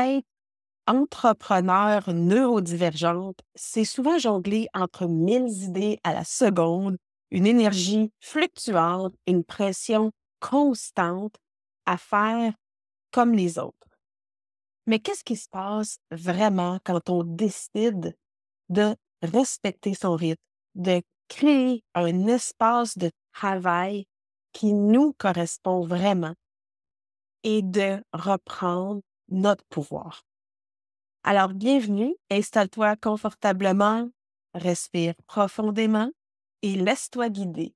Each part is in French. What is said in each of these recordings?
être entrepreneur neurodivergente, c'est souvent jongler entre 1000 idées à la seconde, une énergie fluctuante, une pression constante à faire comme les autres. Mais qu'est-ce qui se passe vraiment quand on décide de respecter son rythme, de créer un espace de travail qui nous correspond vraiment et de reprendre notre pouvoir? Alors, bienvenue, installe-toi confortablement, respire profondément et laisse-toi guider.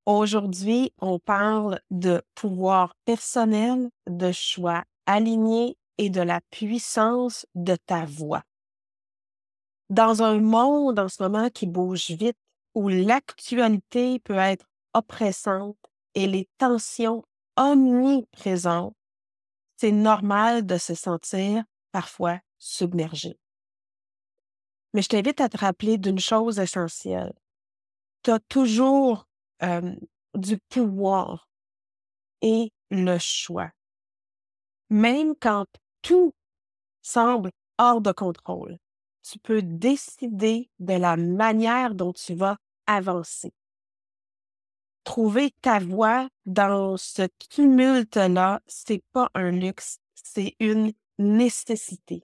Aujourd'hui, on parle de pouvoir personnel, de choix alignés et de la puissance de ta voix. Dans un monde en ce moment qui bouge vite, où l'actualité peut être oppressante et les tensions omniprésentes, c'est normal de se sentir parfois submergé. Mais je t'invite à te rappeler d'une chose essentielle. Tu as toujours du pouvoir et le choix. Même quand tout semble hors de contrôle, tu peux décider de la manière dont tu vas avancer. Trouver ta voie dans ce tumulte-là, c'est pas un luxe, c'est une nécessité.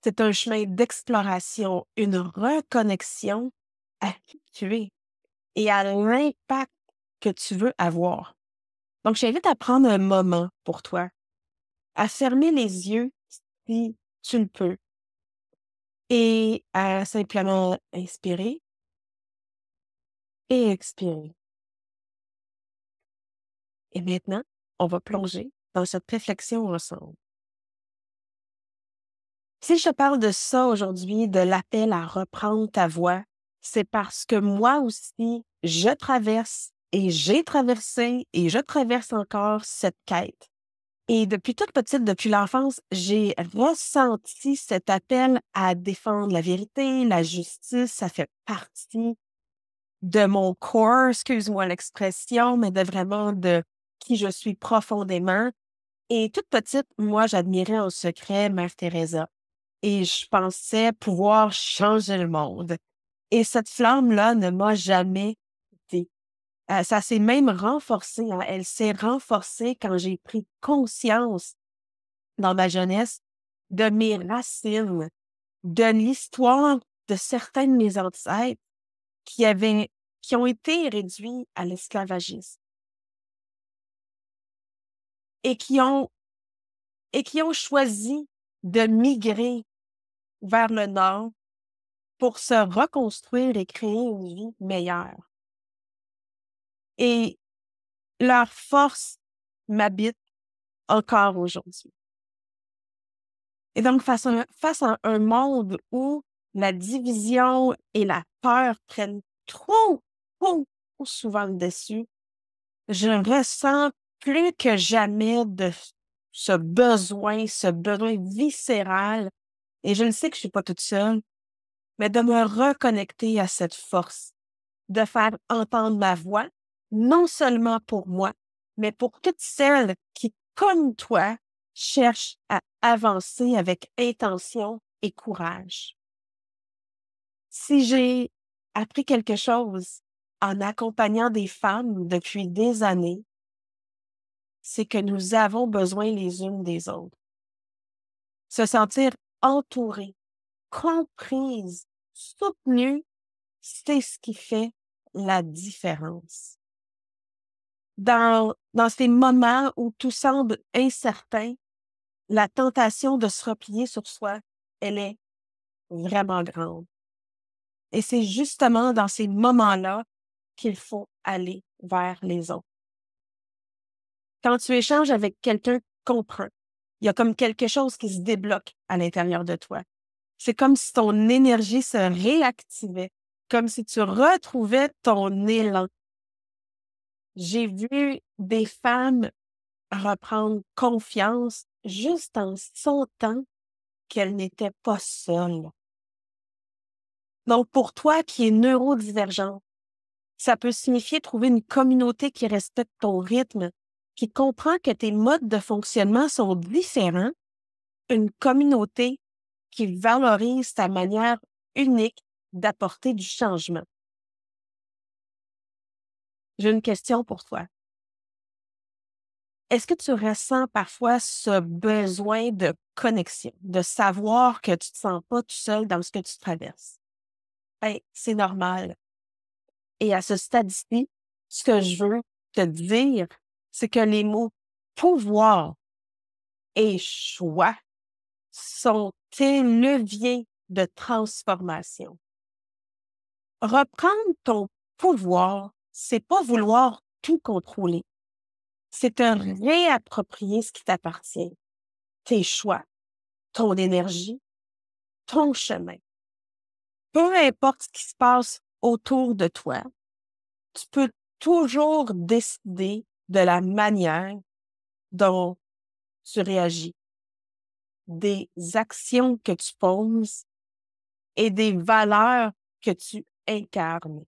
C'est un chemin d'exploration, une reconnexion à qui tu es et à l'impact que tu veux avoir. Donc, je t'invite à prendre un moment pour toi, à fermer les yeux si tu le peux et à simplement inspirer et expirer. Et maintenant, on va plonger dans cette réflexion ensemble. Si je te parle de ça aujourd'hui, de l'appel à reprendre ta voix, c'est parce que moi aussi, je traverse et j'ai traversé et je traverse encore cette quête. Et depuis toute petite, depuis l'enfance, j'ai ressenti cet appel à défendre la vérité, la justice. Ça fait partie de mon corps, excuse-moi l'expression, mais de vraiment de qui je suis profondément. Et toute petite, moi, j'admirais en secret Mère Teresa. Et je pensais pouvoir changer le monde. Et cette flamme-là ne m'a jamais quittée. Ça s'est même renforcé, hein. Elle s'est renforcée quand j'ai pris conscience dans ma jeunesse de mes racines, de l'histoire de certains de mes ancêtres qui ont été réduits à l'esclavagisme et qui ont choisi de migrer vers le nord pour se reconstruire et créer une vie meilleure. Et leur force m'habite encore aujourd'hui. Et donc, face à un monde où la division et la peur prennent trop souvent le dessus, je ressens plus que jamais de ce besoin viscéral, et je le sais que je suis pas toute seule, mais de me reconnecter à cette force, de faire entendre ma voix, non seulement pour moi, mais pour toutes celles qui, comme toi, cherchent à avancer avec intention et courage. Si j'ai appris quelque chose en accompagnant des femmes depuis des années, c'est que nous avons besoin les unes des autres. Se sentir entourée, comprise, soutenue, c'est ce qui fait la différence. Dans ces moments où tout semble incertain, la tentation de se replier sur soi, elle est vraiment grande. Et c'est justement dans ces moments-là qu'il faut aller vers les autres. Quand tu échanges avec quelqu'un qui comprend, il y a comme quelque chose qui se débloque à l'intérieur de toi. C'est comme si ton énergie se réactivait, comme si tu retrouvais ton élan. J'ai vu des femmes reprendre confiance juste en sentant qu'elles n'étaient pas seules. Donc, pour toi qui es neurodivergent, ça peut signifier trouver une communauté qui respecte ton rythme, qui comprend que tes modes de fonctionnement sont différents une communauté qui valorise ta manière unique d'apporter du changement. J'ai une question pour toi. Est-ce que tu ressens parfois ce besoin de connexion, de savoir que tu te sens pas tout seul dans ce que tu traverses? Ben, c'est normal. Et à ce stade-ci, ce que je veux te dire, c'est que les mots pouvoir et choix sont tes leviers de transformation. Reprendre ton pouvoir, c'est pas vouloir tout contrôler. C'est te réapproprier ce qui t'appartient, tes choix, ton énergie, ton chemin. Peu importe ce qui se passe autour de toi, tu peux toujours décider de la manière dont tu réagis, des actions que tu poses et des valeurs que tu incarnes.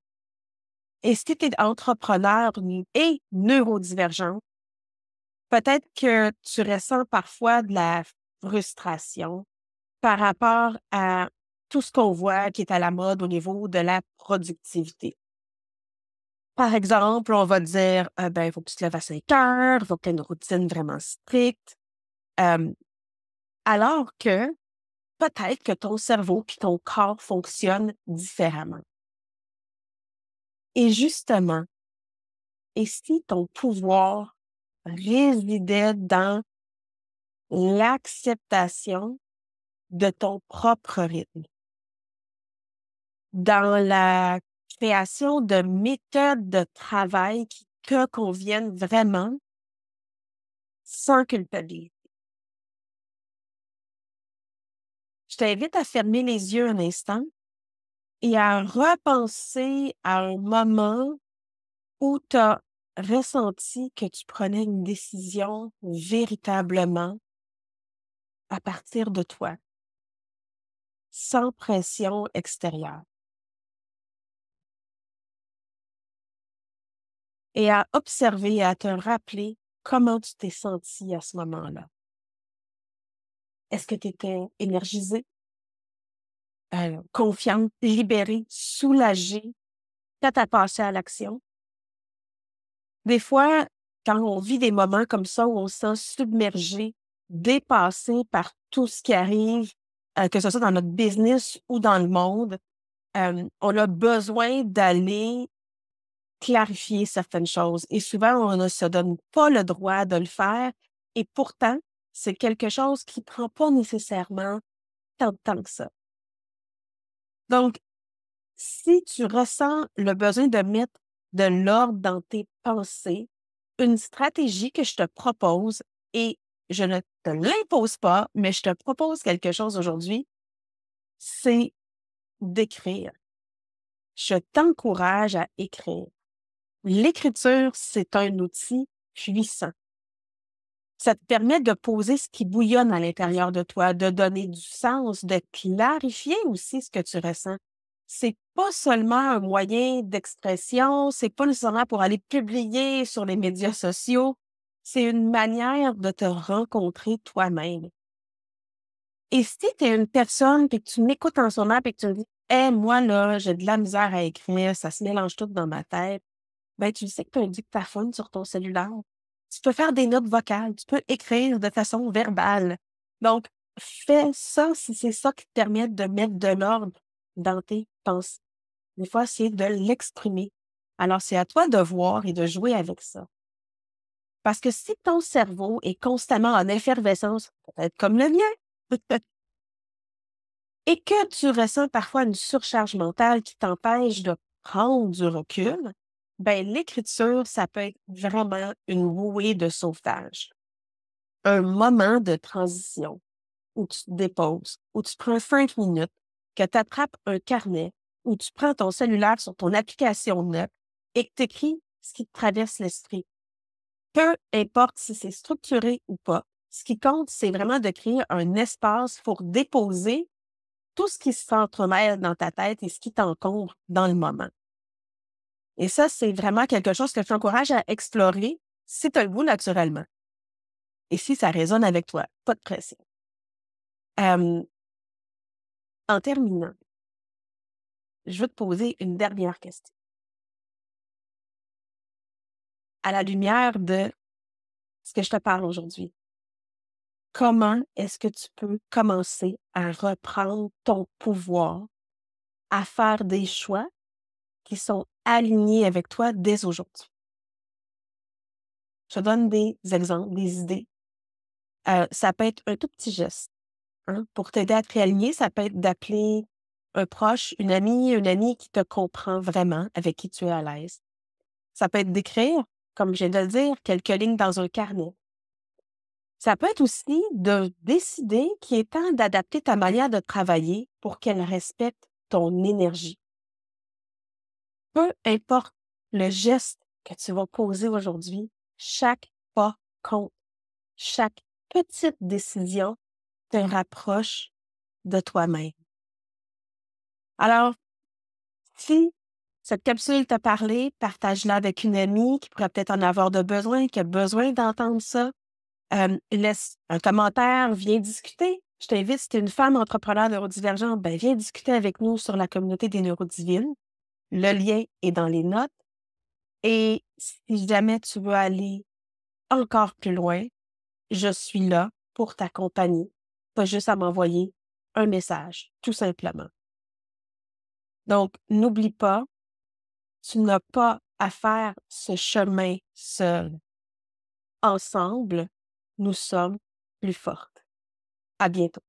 Et si tu es entrepreneur et neurodivergent, peut-être que tu ressens parfois de la frustration par rapport à tout ce qu'on voit qui est à la mode au niveau de la productivité. Par exemple, on va dire, ben, il faut que tu te lèves à 5 heures, il faut que tu aies une routine vraiment stricte. Euh, alors que peut-être que ton cerveau et ton corps fonctionnent différemment. Et justement, et si ton pouvoir résidait dans l'acceptation de ton propre rythme, dans la création de méthodes de travail qui te conviennent vraiment sans culpabilité. Je t'invite à fermer les yeux un instant et à repenser à un moment où tu as ressenti que tu prenais une décision véritablement à partir de toi, sans pression extérieure. Et à observer et à te rappeler comment tu t'es senti à ce moment-là. Est-ce que tu étais énergisée, confiante, libérée, soulagée quand tu as passé à l'action? Des fois, quand on vit des moments comme ça où on se sent submergé, dépassé par tout ce qui arrive, que ce soit dans notre business ou dans le monde, on a besoin d'aller clarifier certaines choses. Et souvent, on ne se donne pas le droit de le faire. Et pourtant, c'est quelque chose qui ne prend pas nécessairement tant de temps que ça. Donc, si tu ressens le besoin de mettre de l'ordre dans tes pensées, une stratégie que je te propose, et je ne te l'impose pas, mais je te propose quelque chose aujourd'hui, c'est d'écrire. Je t'encourage à écrire. L'écriture, c'est un outil puissant. Ça te permet de poser ce qui bouillonne à l'intérieur de toi, de donner du sens, de clarifier aussi ce que tu ressens. C'est pas seulement un moyen d'expression, c'est pas nécessairement pour aller publier sur les médias sociaux. C'est une manière de te rencontrer toi-même. Et si tu es une personne et que tu m'écoutes en ce moment et que tu me dis, hey, moi, là, j'ai de la misère à écrire, ça se mélange tout dans ma tête, ben, tu sais que tu as un dictaphone sur ton cellulaire. Tu peux faire des notes vocales, tu peux écrire de façon verbale. Donc, fais ça si c'est ça qui te permet de mettre de l'ordre dans tes pensées. Des fois, c'est de l'exprimer. Alors, c'est à toi de voir et de jouer avec ça. Parce que si ton cerveau est constamment en effervescence, peut-être comme le mien, et que tu ressens parfois une surcharge mentale qui t'empêche de prendre du recul, ben l'écriture, ça peut être vraiment une bouée de sauvetage. Un moment de transition où tu te déposes, où tu prends 5 minutes, que tu attrapes un carnet, où tu prends ton cellulaire sur ton application note et que tu écris ce qui te traverse l'esprit. Peu importe si c'est structuré ou pas, ce qui compte, c'est vraiment de créer un espace pour déposer tout ce qui s'entremêle dans ta tête et ce qui t'encombre dans le moment. Et ça, c'est vraiment quelque chose que je t'encourage à explorer si tu as le goût naturellement. Et si ça résonne avec toi, pas de pression. En terminant, je veux te poser une dernière question. À la lumière de ce que je te parle aujourd'hui, comment est-ce que tu peux commencer à reprendre ton pouvoir, à faire des choix qui sont alignés avec toi dès aujourd'hui? Je te donne des exemples, des idées. Ça peut être un tout petit geste, hein, pour t'aider à te réaligner, ça peut être d'appeler un proche, une amie qui te comprend vraiment, avec qui tu es à l'aise. Ça peut être d'écrire, comme je viens de le dire, quelques lignes dans un carnet. Ça peut être aussi de décider qu'il est temps d'adapter ta manière de travailler pour qu'elle respecte ton énergie. Peu importe le geste que tu vas poser aujourd'hui, chaque pas compte. Chaque petite décision te rapproche de toi-même. Alors, si cette capsule t'a parlé, partage-la avec une amie qui pourrait peut-être en avoir de besoin, qui a besoin d'entendre ça. Laisse un commentaire, viens discuter. Je t'invite, si tu es une femme entrepreneur neurodivergente, ben viens discuter avec nous sur la communauté des neurodivines. Le lien est dans les notes. Et si jamais tu veux aller encore plus loin, je suis là pour t'accompagner. Pas juste à m'envoyer un message, tout simplement. Donc, n'oublie pas, tu n'as pas à faire ce chemin seul. Ensemble, nous sommes plus fortes. À bientôt.